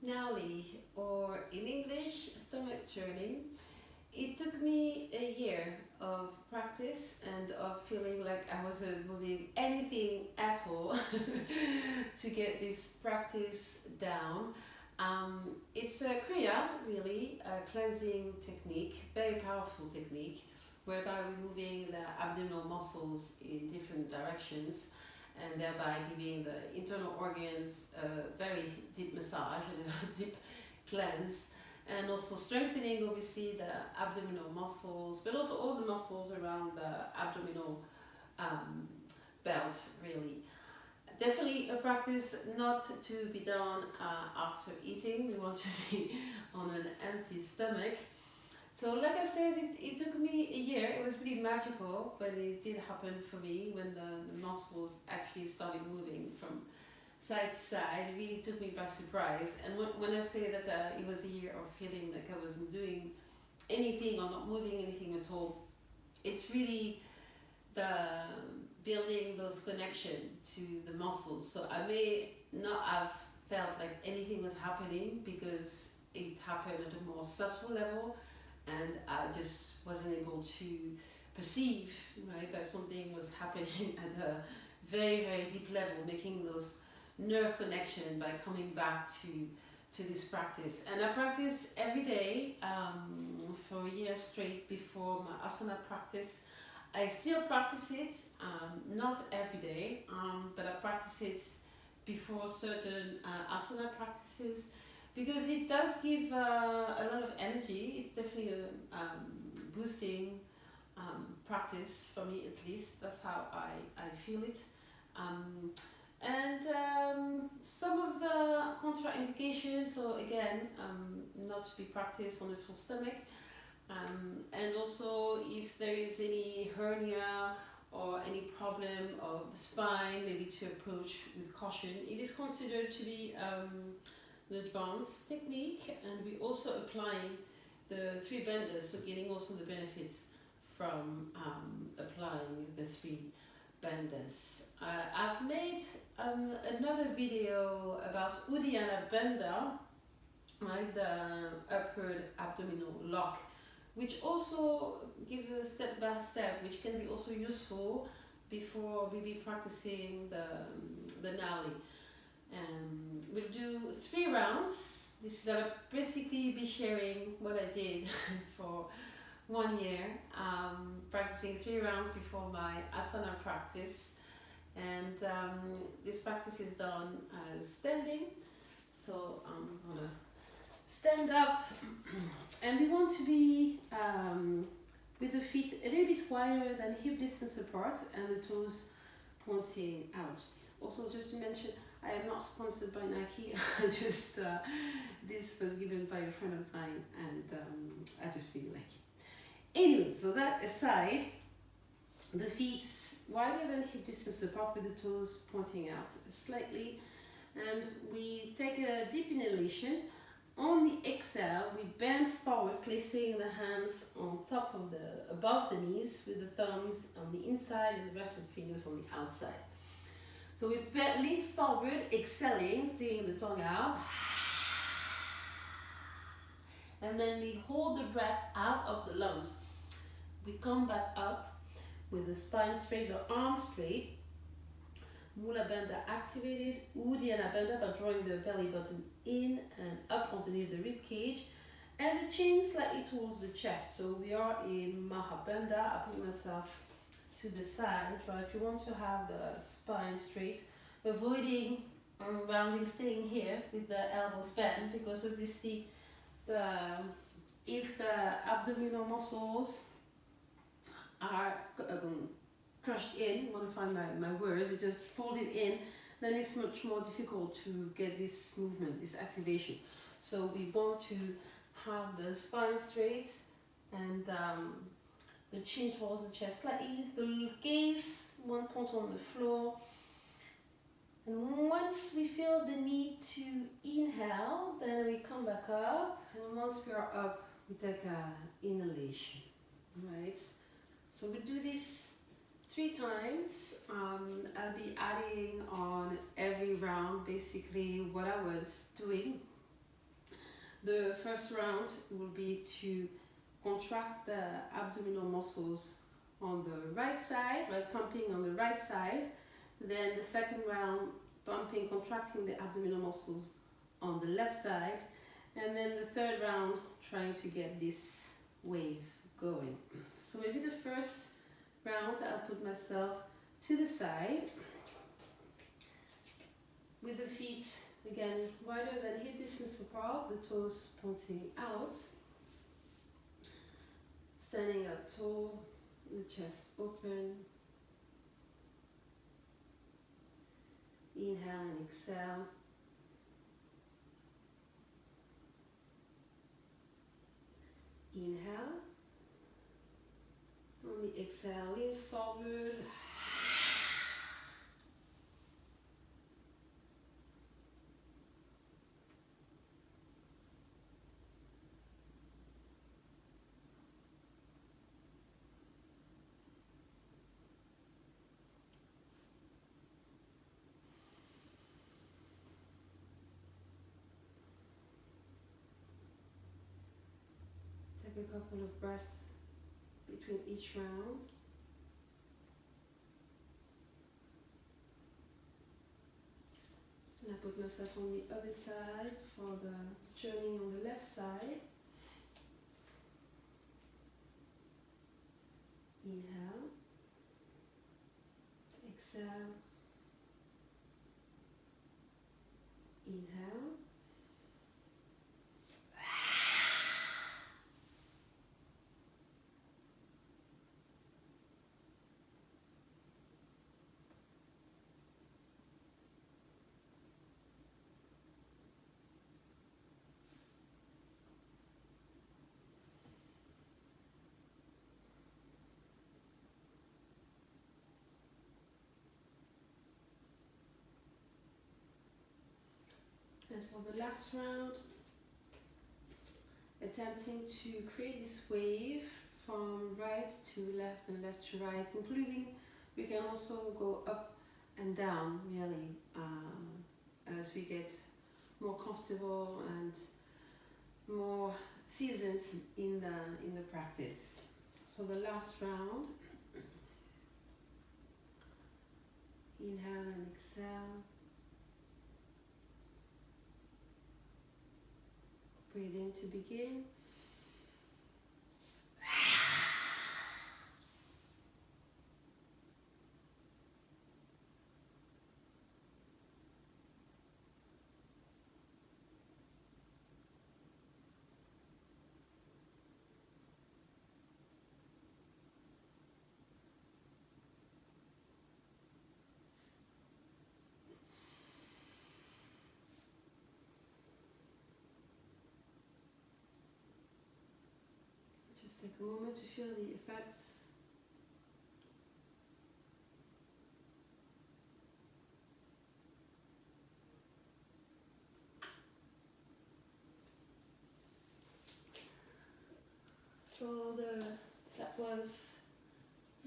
Nauli, or in English, stomach churning. It took me a year of practice and of feeling like I wasn't moving anything at all to get this practice down. It's a Kriya, really, a cleansing technique, very powerful technique, whereby we're moving the abdominal muscles in different directions and thereby giving the internal organs a very deep massage and a deep cleanse, and also strengthening obviously the abdominal muscles, but also all the muscles around the abdominal um, belt, really. Definitely a practice not to be done after eating. We want to be on an empty stomach. So like I said, it took me a year. It was pretty magical, but it did happen for me when the muscles actually started moving from side to side. It really took me by surprise. And when I say that it was a year of feeling like I wasn't doing anything or not moving anything at all, it's really the building those connections to the muscles. So I may not have felt like anything was happening because it happened at a more subtle level, and I just wasn't able to perceive, right, that something was happening at a very, very deep level, making those nerve connection by coming back to this practice. And I practice every day for a year straight before my asana practice. I still practice it, not every day, but I practice it before certain asana practices, because it does give a lot of energy. It's definitely a boosting practice for me, at least. That's how I feel it. Some of the contraindications, so again, not to be practiced on a full stomach, and also if there is any hernia or any problem of the spine, maybe to approach with caution. It is considered to be an advanced technique, and we also applying the three benders, so getting also the benefits from applying the three benders. I've made another video about Uddiyana Benda, right, the upward abdominal lock, which also gives a step by step, which can be also useful before maybe practicing the Nauli. We'll do 3 rounds. This is basically be sharing what I did for 1 year, practicing 3 rounds before my asana practice. And this practice is done standing. So I'm gonna stand up, and we want to be with the feet a little bit wider than hip distance apart and the toes pointing out. Also, just to mention, I am not sponsored by Nike. Just this was given by a friend of mine, and I just really like it. Anyway, so that aside, the feet wider than hip distance apart with the toes pointing out slightly, and we take a deep inhalation. On the exhale, we bend forward, placing the hands on top of above the knees, with the thumbs on the inside and the rest of the fingers on the outside. So we lean forward, exhaling, sticking the tongue out. And then we hold the breath out of the lungs. We come back up with the spine straight, the arms straight. Mula Bandha activated. Uddiyana Bandha by drawing the belly button in and up underneath the rib cage. And the chin slightly towards the chest. So we are in Mahabandha. I put myself to the side, right? You want to have the spine straight, avoiding rounding, staying here with the elbows bent, because obviously if the abdominal muscles are crushed in, I want to find my words, it just folded in, then it's much more difficult to get this movement, this activation. So we want to have the spine straight and the chin towards the chest slightly, the gaze one point on the floor. And once we feel the need to inhale, then we come back up, and once we are up, we take an inhalation, right? So we do this 3 times. I'll be adding on every round basically what I was doing The first round will be to contract the abdominal muscles on the right side, right, pumping on the right side. Then the second round, pumping, contracting the abdominal muscles on the left side. And then the third round, trying to get this wave going. So maybe the first round, I'll put myself to the side with the feet again wider than hip distance apart, the toes pointing out, standing up tall, the chest open. Inhale and exhale. Inhale. On the exhale, lean forward. Take a couple of breaths between each round. And I put myself on the other side for the churning on the left side. Inhale. Exhale. Inhale. And for the last round, attempting to create this wave from right to left and left to right, including we can also go up and down really as we get more comfortable and more seasoned in the practice. So the last round, inhale and exhale. Breathe in to begin. Just take a moment to feel the effects. So that was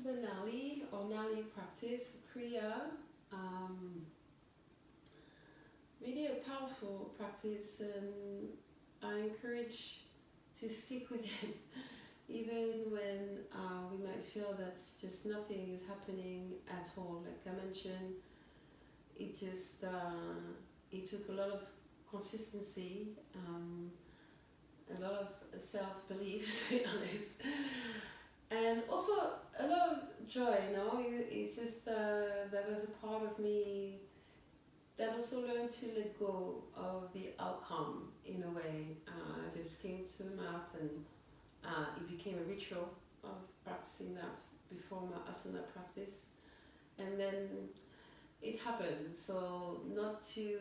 the Nauli or Nauli practice, Kriya. Really a powerful practice, and I encourage to stick with it even when we might feel that just nothing is happening at all. Like I mentioned, it just it took a lot of consistency, a lot of self-belief, to be honest, and also a lot of joy. It's just that was a part of me that also learned to let go of the outcome in a way. I just came to the mat and it became a ritual of practicing that before my asana practice, and then it happened. So not to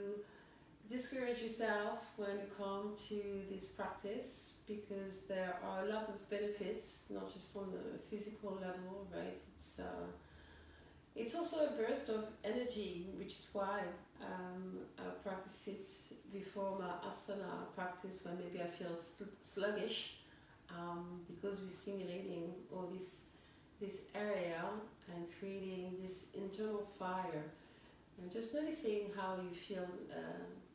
discourage yourself when you come to this practice, because there are a lot of benefits, not just on the physical level, right? It's also a burst of energy, which is why I practice it before my asana practice when maybe I feel sluggish, because we're stimulating all this area and creating this internal fire, and just noticing how you feel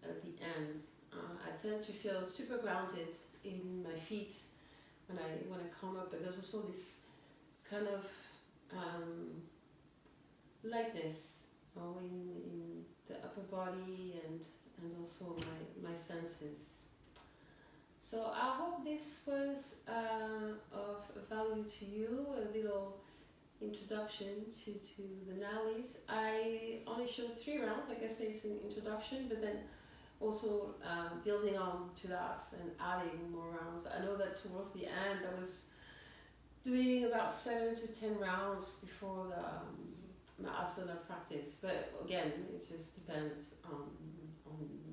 at the end I tend to feel super grounded in my feet when I come up, but there's also this kind of lightness in the upper body and also my senses. So I hope this was of value to you, a little introduction to the Naulis. I only showed 3 rounds, like I say, it's an introduction, but then also building on to that and adding more rounds. I know that towards the end I was doing about 7 to 10 rounds before my asana practice, but again, it just depends on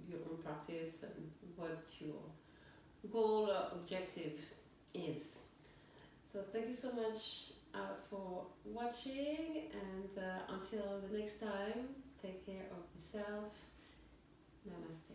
your own practice and what your goal or objective is. So thank you so much for watching, and until the next time, take care of yourself. Namaste.